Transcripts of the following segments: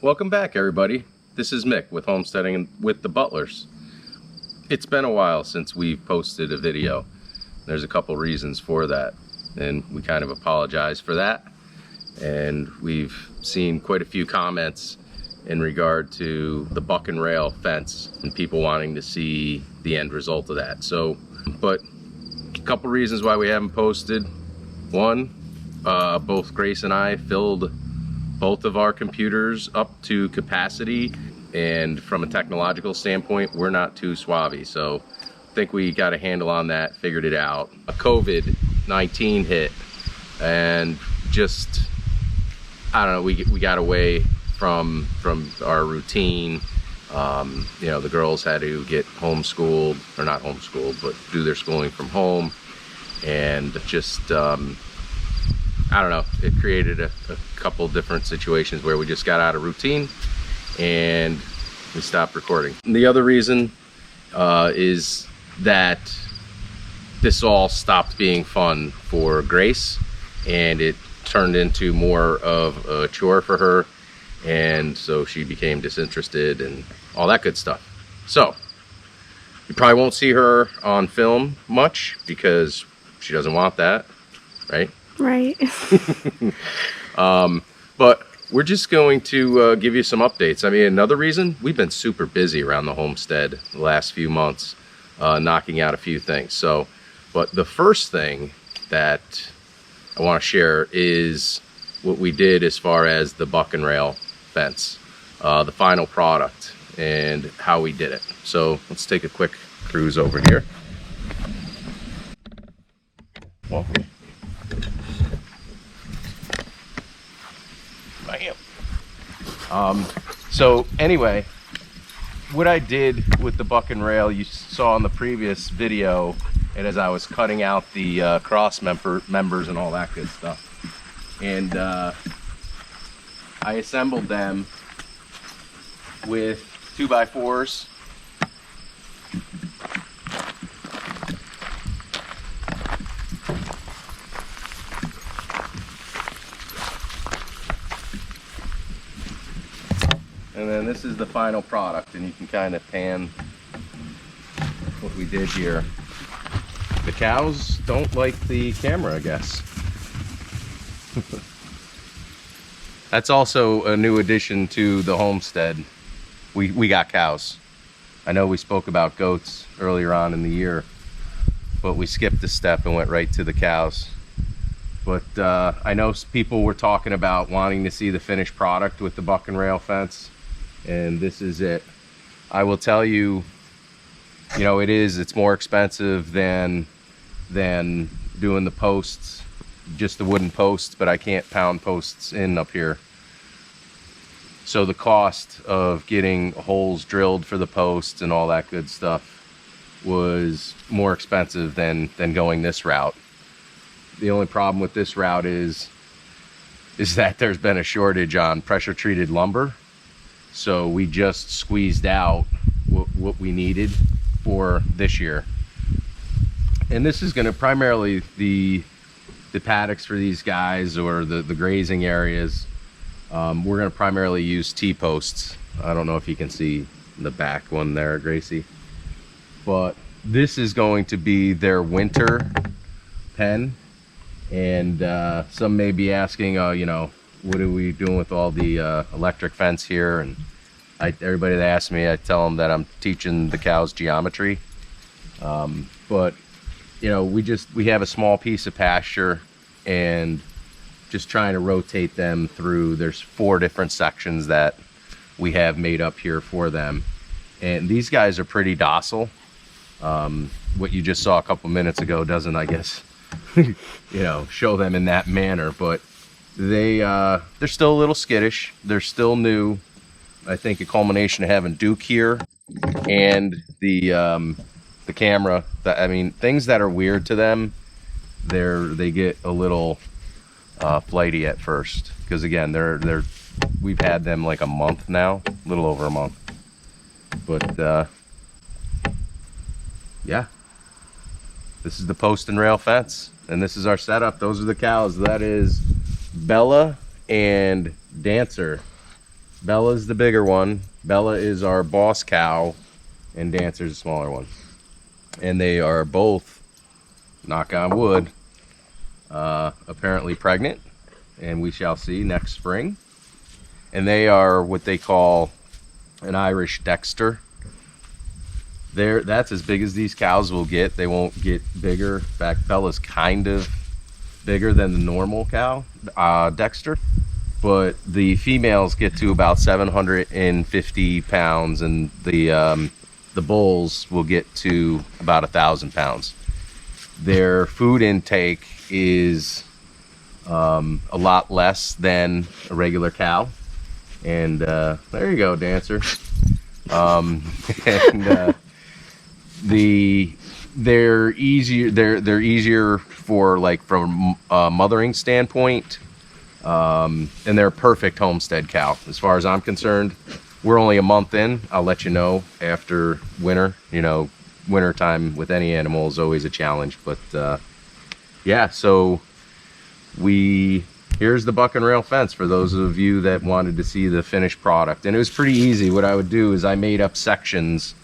Welcome back, everybody. This is Mick with Homesteading with the Butlers. It's been a while since we've posted a video. There's a couple reasons for that, and we kind of apologize for that. And we've seen quite a few comments in regard to the buck and rail fence and people wanting to see the end result of that. But a couple reasons why we haven't posted. One, both Grace and I filled both of our computers up to capacity, and from a technological standpoint, we're not too swabby. So I think we got a handle on that, figured it out. A COVID-19 hit, and just, I don't know, we got away from our routine. You know, the girls had to get homeschooled, or not homeschooled, but do their schooling from home. And just, I don't know, it created a couple different situations where we just got out of routine and we stopped recording. And the other reason is that this all stopped being fun for Grace, and it turned into more of a chore for her, and so she became disinterested and all that good stuff. So you probably won't see her on film much because she doesn't want that, right? Right. But we're just going to give you some updates. I mean, another reason, we've been super busy around the homestead the last few months, knocking out a few things. But the first thing that I want to share is what we did as far as the buck and rail fence, the final product, and how we did it. So let's take a quick cruise over here. Welcome. So anyway, what I did with the buck and rail, you saw in the previous video, and as I was cutting out the cross members and all that good stuff, and I assembled them with 2x4s. And then this is the final product, and you can kind of pan what we did here. The cows don't like the camera, I guess. That's also a new addition to the homestead. We got cows. I know we spoke about goats earlier on in the year, but we skipped a step and went right to the cows. But I know people were talking about wanting to see the finished product with the buck and rail fence, and this is it. I will tell you, you know, it's more expensive than doing the posts, just the wooden posts, but I can't pound posts in up here. So the cost of getting holes drilled for the posts and all that good stuff was more expensive than going this route. The only problem with this route is that there's been a shortage on pressure treated lumber. So we just squeezed out what we needed for this year. And this is going to primarily the paddocks for these guys, or the grazing areas. We're going to primarily use T-posts. I don't know if you can see the back one there, Gracie. But this is going to be their winter pen. And some may be asking, you know, what are we doing with all the electric fence here? And everybody that asks me, I tell them that I'm teaching the cows geometry. But you know, we have a small piece of pasture, and just trying to rotate them through. There's 4 different sections that we have made up here for them, and these guys are pretty docile. What you just saw a couple minutes ago doesn't, I guess, you know, show them in that manner, but they're still a little skittish. They're still new. I think a culmination of having Duke here and the camera. I mean, things that are weird to them, they get a little flighty at first, because again, we've had them like a month now, a little over a month. But yeah, this is the post and rail fence, and this is our setup. Those are the cows. That is Bella and Dancer. Bella's the bigger one. Bella is our boss cow, and Dancer's the smaller one. And they are both, knock on wood, apparently pregnant, and we shall see next spring. And they are what they call an Irish Dexter. That's as big as these cows will get. They won't get bigger. In fact, Bella's kind of bigger than the normal cow, Dexter. But the females get to about 750 pounds, and the bulls will get to about 1,000 pounds. Their food intake is a lot less than a regular cow. And there you go, Dancer. And they're easier for, like, from a mothering standpoint. And they're a perfect homestead cow as far as I'm concerned. We're only a month in. I'll let you know after winter. You know, winter time with any animal is always a challenge, but yeah, so here's the buck and rail fence for those of you that wanted to see the finished product. And it was pretty easy. What I would do is I made up sections,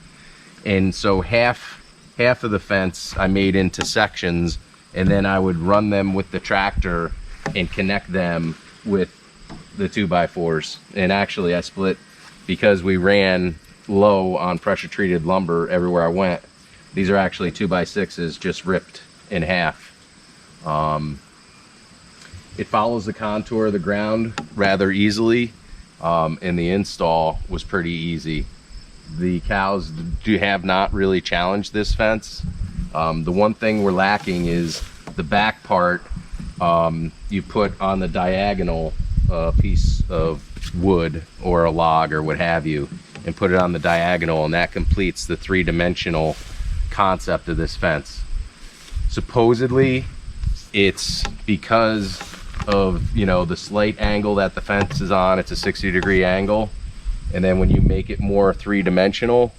and so half of the fence I made into sections, and then I would run them with the tractor and connect them with the 2x4s. And actually I split, because we ran low on pressure treated lumber everywhere I went. These are actually 2x6s just ripped in half. It follows the contour of the ground rather easily, and the install was pretty easy. The cows have not really challenged this fence. The one thing we're lacking is the back part. You put on the diagonal piece of wood or a log or what have you, and put it on the diagonal, and that completes the three-dimensional concept of this fence. Supposedly it's because of, you know, the slight angle that the fence is on. It's a 60-degree angle, and then when you make it more three-dimensional,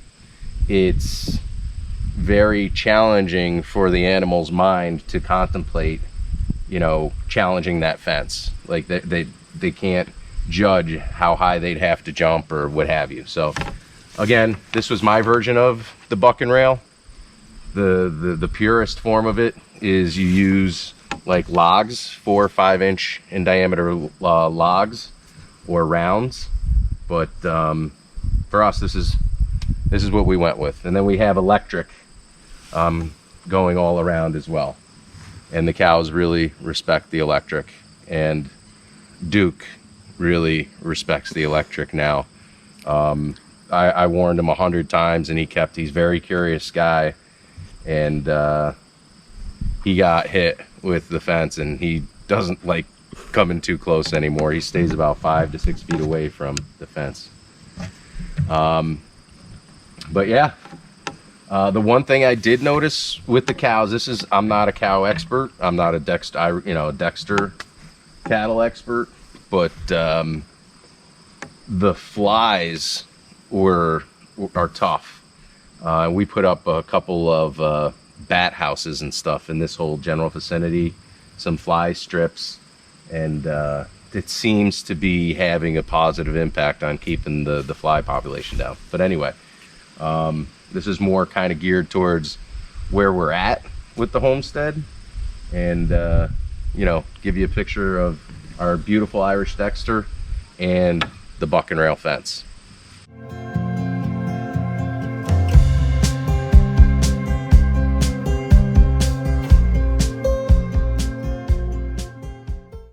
it's very challenging for the animal's mind to contemplate, you know, challenging that fence. Like they can't judge how high they'd have to jump or what have you. So again, this was my version of the buck and rail. The purest form of it is you use like logs, 4 or 5 inch in diameter logs or rounds. But for us, this is what we went with. And then we have electric going all around as well. And the cows really respect the electric, and Duke really respects the electric now. I warned him 100 times, and he's a very curious guy, and he got hit with the fence, and he doesn't like coming too close anymore. He stays about 5 to 6 feet away from the fence. But yeah. The one thing I did notice with the cows, I'm not a cow expert. I'm not a Dexter cattle expert, but the flies are tough. We put up a couple of bat houses and stuff in this whole general vicinity, some fly strips, and it seems to be having a positive impact on keeping the fly population down. But anyway, this is more kind of geared towards where we're at with the homestead, and you know, give you a picture of our beautiful Irish Dexter and the buck and rail fence.